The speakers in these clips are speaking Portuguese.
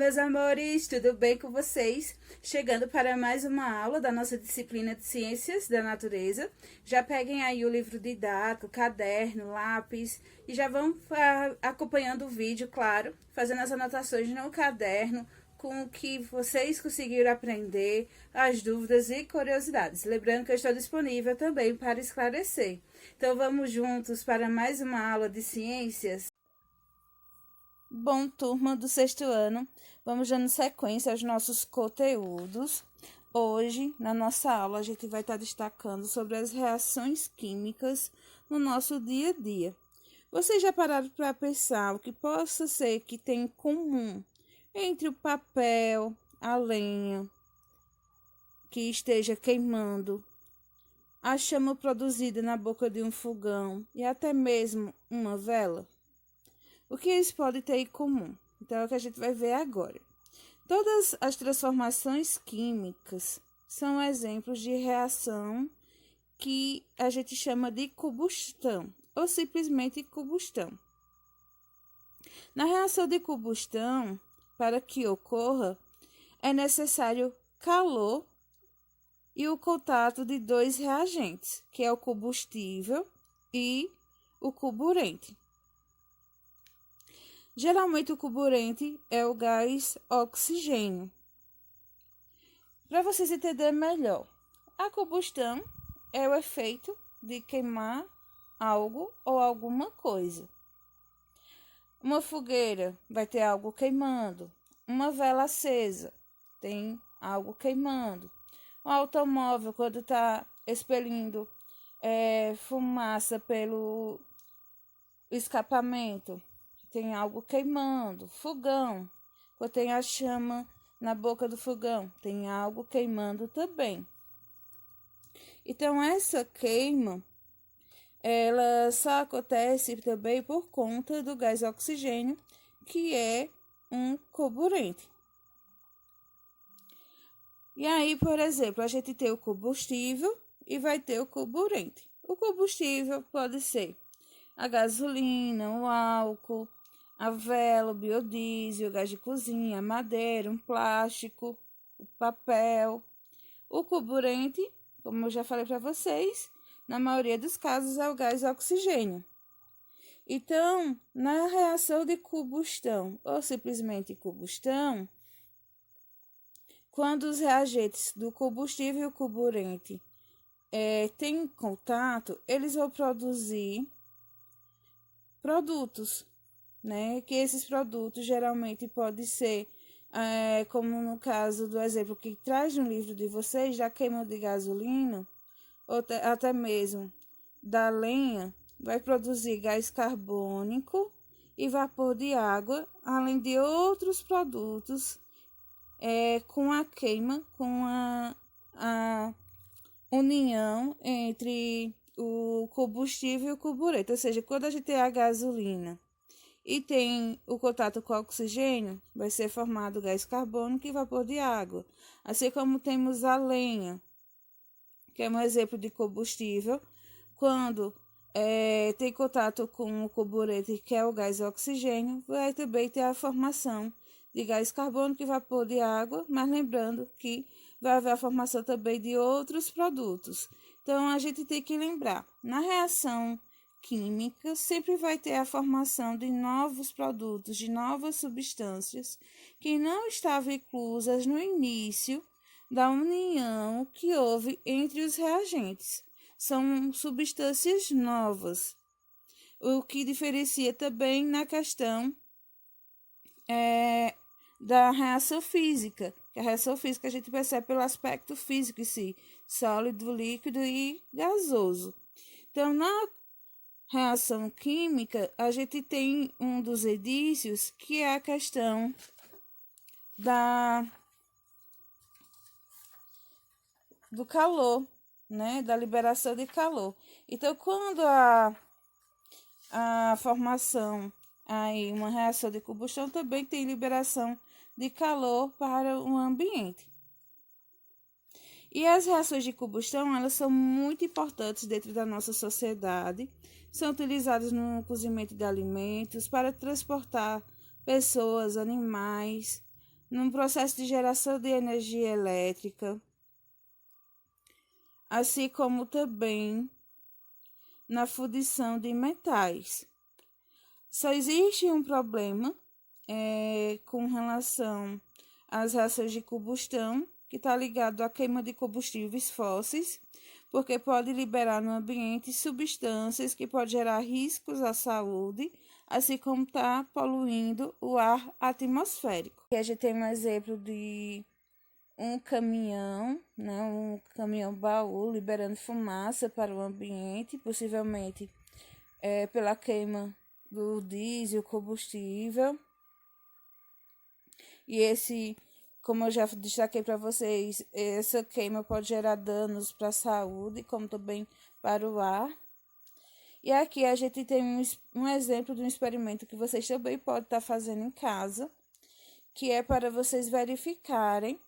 meus amores, tudo bem com vocês? Chegando para mais uma aula da nossa disciplina de Ciências da Natureza. Já peguem aí o livro didático, caderno, lápis e já vão acompanhando o vídeo, claro, fazendo as anotações no caderno com o que vocês conseguiram aprender, as dúvidas e curiosidades. Lembrando que eu estou disponível também para esclarecer. Então vamos juntos para mais uma aula de Ciências. Bom, turma do sexto ano, vamos dando sequência aos nossos conteúdos. Hoje, na nossa aula, a gente vai estar destacando sobre as reações químicas no nosso dia a dia. Vocês já pararam para pensar o que possa ser que tem em comum entre o papel, a lenha que esteja queimando, a chama produzida na boca de um fogão e até mesmo uma vela? O que eles podem ter em comum? Então, é o que a gente vai ver agora. Todas as transformações químicas são exemplos de reação que a gente chama de combustão, ou simplesmente combustão. Na reação de combustão, para que ocorra, é necessário calor e o contato de dois reagentes, que é o combustível e o carburante. Geralmente, o carburante é o gás oxigênio. Para vocês entenderem melhor, a combustão é o efeito de queimar algo ou alguma coisa. Uma fogueira vai ter algo queimando. Uma vela acesa tem algo queimando. Um automóvel, quando está expelindo fumaça pelo escapamento, tem algo queimando. Fogão, quando tem a chama na boca do fogão, tem algo queimando também. Então, essa queima, ela só acontece também por conta do gás oxigênio, que é um carburante. E aí, por exemplo, a gente tem o combustível e vai ter o carburante. O combustível pode ser a gasolina, o álcool, a vela, o biodiesel, o gás de cozinha, a madeira, um plástico, o papel. O carburante, como eu já falei para vocês, na maioria dos casos é o gás oxigênio. Então, na reação de combustão ou simplesmente combustão, quando os reagentes do combustível e o carburante têm contato, eles vão produzir produtos, né? Que esses produtos geralmente podem ser, como no caso do exemplo que traz no livro de vocês, da queima de gasolina, ou até mesmo da lenha, vai produzir gás carbônico e vapor de água, além de outros produtos com a queima, com a união entre o combustível e o carburante. Ou seja, quando a gente tem a gasolina e tem o contato com o oxigênio, vai ser formado gás carbônico e vapor de água. Assim como temos a lenha, que é um exemplo de combustível, quando tem contato com o carburante, que é o gás oxigênio, vai também ter a formação de gás carbônico e vapor de água, mas lembrando que vai haver a formação também de outros produtos. Então, a gente tem que lembrar, na reação química, sempre vai ter a formação de novos produtos, de novas substâncias que não estavam inclusas no início da união que houve entre os reagentes. São substâncias novas, o que diferencia também na questão da reação física. Que a reação física a gente percebe pelo aspecto físico em si, sólido, líquido e gasoso. Então, na reação química, a gente tem um dos indícios que é a questão do calor, né? Da liberação de calor. Então, quando a formação, aí uma reação de combustão também tem liberação de calor para o ambiente. E as reações de combustão, elas são muito importantes dentro da nossa sociedade. São utilizadas no cozimento de alimentos, para transportar pessoas, animais, no processo de geração de energia elétrica, assim como também na fundição de metais. Só existe um problema com relação às reações de combustão, que está ligado à queima de combustíveis fósseis, porque pode liberar no ambiente substâncias que podem gerar riscos à saúde, assim como está poluindo o ar atmosférico. Aqui a gente tem um exemplo de um caminhão, né, um caminhão baú liberando fumaça para o ambiente, possivelmente pela queima do diesel, combustível. E como eu já destaquei para vocês, essa queima pode gerar danos para a saúde, como também para o ar. E aqui a gente tem um exemplo de um experimento que vocês também podem estar fazendo em casa, que é para vocês verificarem,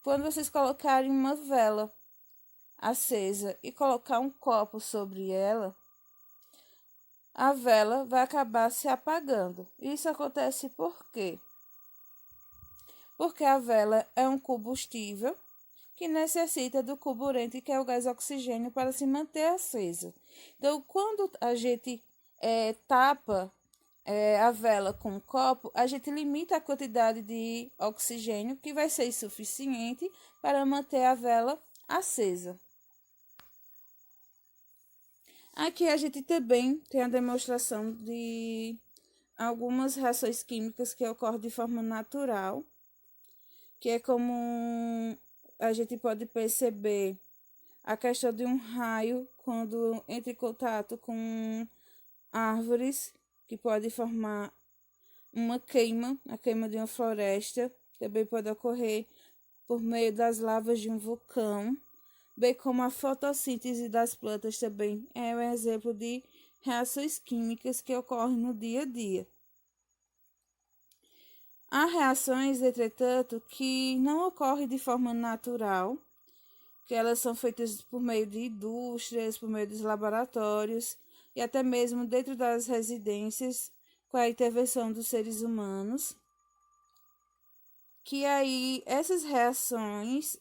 quando vocês colocarem uma vela acesa e colocar um copo sobre ela, a vela vai acabar se apagando. Isso acontece por quê? Porque a vela é um combustível que necessita do carburante, que é o gás oxigênio, para se manter acesa. Então, quando a gente tapa a vela com um copo, a gente limita a quantidade de oxigênio que vai ser suficiente para manter a vela acesa. Aqui a gente também tem a demonstração de algumas reações químicas que ocorrem de forma natural, que é como a gente pode perceber a questão de um raio quando entra em contato com árvores, que pode formar uma queima, a queima de uma floresta, também pode ocorrer por meio das lavas de um vulcão, bem como a fotossíntese das plantas também é um exemplo de reações químicas que ocorrem no dia a dia. Há reações, entretanto, que não ocorrem de forma natural, que elas são feitas por meio de indústrias, por meio dos laboratórios e até mesmo dentro das residências, com a intervenção dos seres humanos, que aí essas reações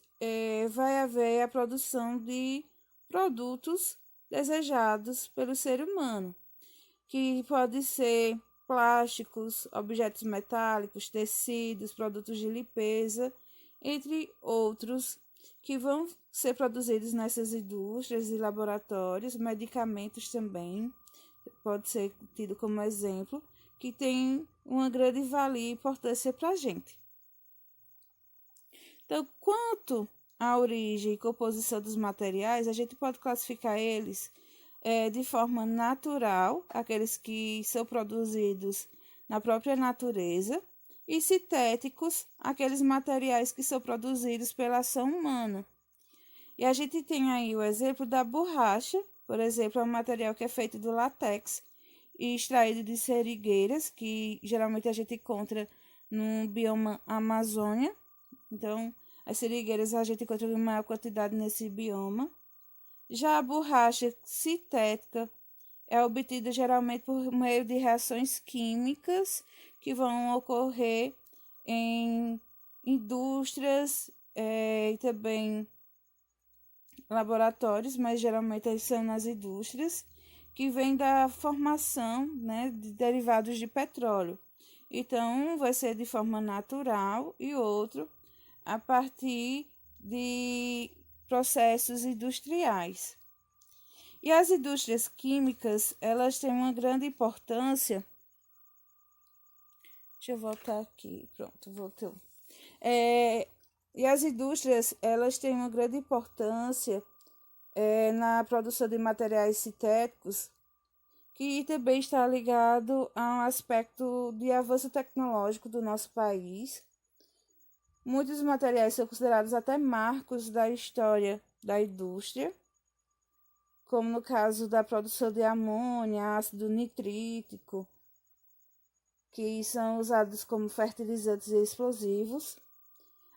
vai haver a produção de produtos desejados pelo ser humano, que pode ser plásticos, objetos metálicos, tecidos, produtos de limpeza, entre outros, que vão ser produzidos nessas indústrias e laboratórios, medicamentos também, pode ser tido como exemplo, que tem uma grande valia e importância para a gente. Então, quanto à origem e composição dos materiais, a gente pode classificar eles de forma natural, aqueles que são produzidos na própria natureza, e sintéticos, aqueles materiais que são produzidos pela ação humana. E a gente tem aí o exemplo da borracha, por exemplo, é um material que é feito do látex e extraído de seringueiras, que geralmente a gente encontra no bioma Amazônia. Então, as seringueiras a gente encontra em maior quantidade nesse bioma. Já a borracha sintética é obtida geralmente por meio de reações químicas que vão ocorrer em indústrias e também laboratórios, mas geralmente são nas indústrias, que vem da formação, né, de derivados de petróleo. Então, vai ser de forma natural e outro a partir de processos industriais. E as indústrias químicas, elas têm uma grande importância. Deixa eu voltar aqui, pronto, voltou. E as indústrias, elas têm uma grande importância na produção de materiais sintéticos, que também está ligado a um aspecto de avanço tecnológico do nosso país. Muitos materiais são considerados até marcos da história da indústria, como no caso da produção de amônia, ácido nitrítico, que são usados como fertilizantes e explosivos,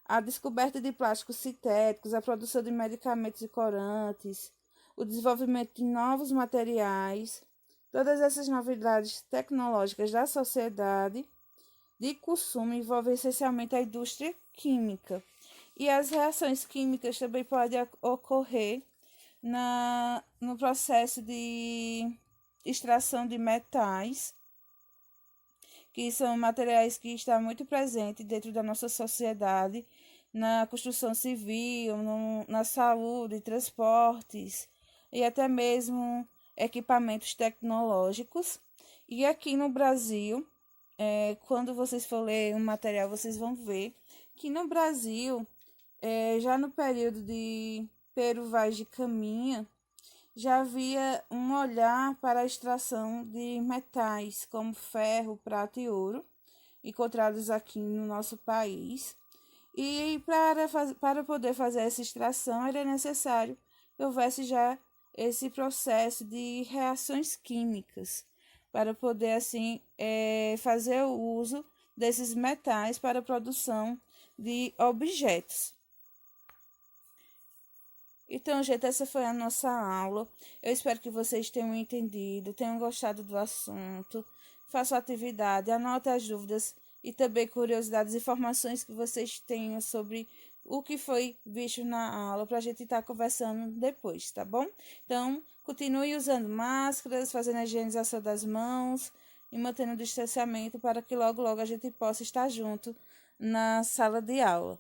a descoberta de plásticos sintéticos, a produção de medicamentos e corantes, o desenvolvimento de novos materiais, todas essas novidades tecnológicas da sociedade de consumo envolvem essencialmente a indústria química. E as reações químicas também podem ocorrer no processo de extração de metais, que são materiais que estão muito presentes dentro da nossa sociedade, na construção civil, na saúde, transportes e até mesmo equipamentos tecnológicos. E aqui no Brasil, quando vocês for ler um material, vocês vão ver que no Brasil, já no período de Pero Vaz de Caminha, já havia um olhar para a extração de metais como ferro, prata e ouro, encontrados aqui no nosso país. E para poder fazer essa extração, era necessário que houvesse já esse processo de reações químicas, para poder, assim, fazer o uso desses metais para a produção de objetos. Então, gente, essa foi a nossa aula. Eu espero que vocês tenham entendido, tenham gostado do assunto. Façam a atividade, anotem as dúvidas e também curiosidades, informações que vocês tenham sobre o que foi visto na aula, para a gente estar conversando depois, tá bom? Então, continue usando máscaras, fazendo a higienização das mãos e mantendo o distanciamento para que logo, logo a gente possa estar junto na sala de aula.